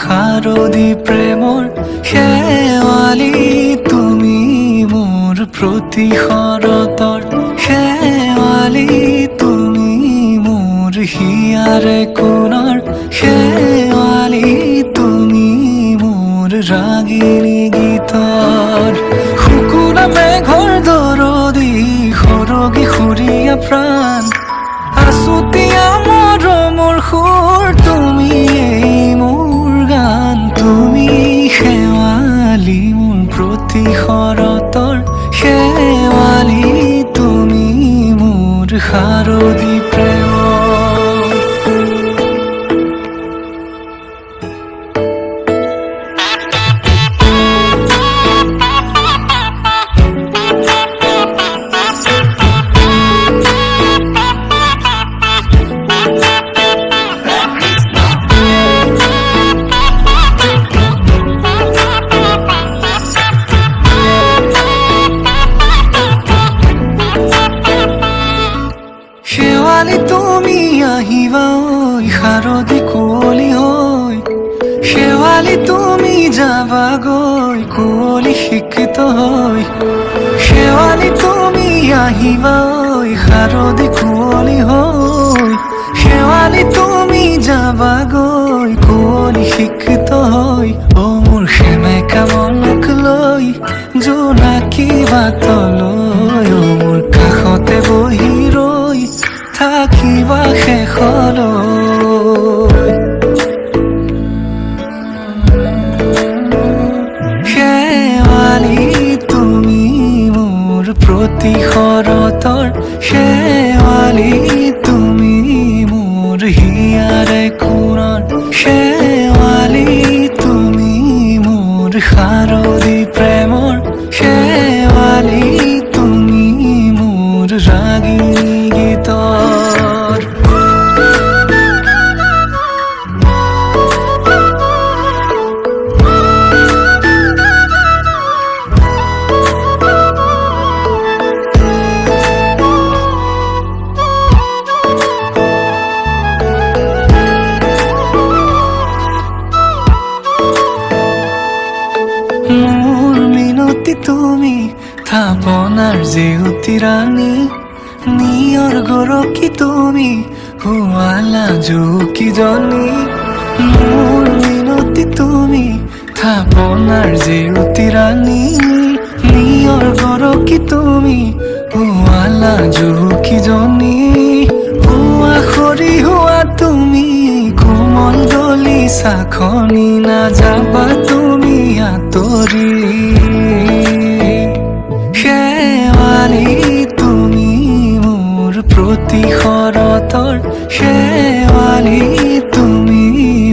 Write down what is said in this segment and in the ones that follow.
শাৰদী প্ৰেমৰ শেৱালি তুমি মোৰ প্ৰতি শৰতৰ শেৱালি তুমি মোৰ হিয়াৰে কোণৰ শেৱালি তুমি মোৰ ৰাগিনী গীতৰ শুকুনা মেঘৰ দৰদি সৰগী সুৰীয়া প্ৰাণ আছুতীয়া মৰমৰ সুৰ তুমি মোৰ গান তুমি শেৱালি মোৰ প্ৰতি শৰতৰ শেৱালি তুমি মোৰ শাৰদী প্ৰেমৰ শেৱালি তুমি আহিবা ঐ শাৰদী কুঁৱলী হৈ শেৱালি তুমি যাবাগৈ কুঁৱলী শিক্ষিত হৈ শেৱালি তুমি আহিবা ঐ শাৰদী কুঁৱলী হৈ শেৱালি তুমি যাবাগৈ কুঁৱলী শিক্ষিত হৈ অ মোৰ সেমেকা মনক লৈ জোনাকী বাটলৈ অ মোৰ কাষতে বহি ৰৈ থাকিবা শেষলৈ শেৱালি তুমি মোৰ প্ৰতি শৰতৰ শেৱালি তুমি মোৰ হিয়াৰে কোণৰ শেৱালি তুমি মোৰ শাৰদী প্ৰেমৰ শেৱালি তুমি মোৰ ৰাগিনী গীতৰ মোৰ মিনতি তুমি থাপনাৰ জেউতি ৰাণী নিয়ৰ গৰকী তুমি শুৱালা জুকিজনী মোৰ মিনতি তুমি থাপনাৰ জেউতি ৰাণী নিয়ৰ গৰকী তুমি শুৱালা জুকিজনী হোৱা খৰি হোৱা তুমি কোমল দলি চাখনি নাযাবা তুমি আঁতৰি শেৱালি তুমি মোৰ প্ৰতি শৰতৰ শেৱালি তুমি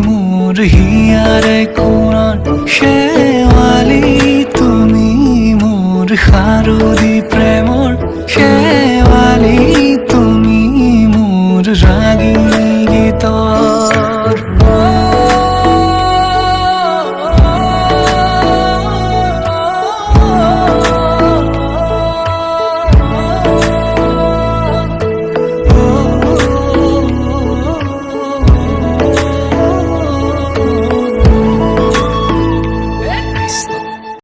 মোৰ হিয়াৰে কোণৰ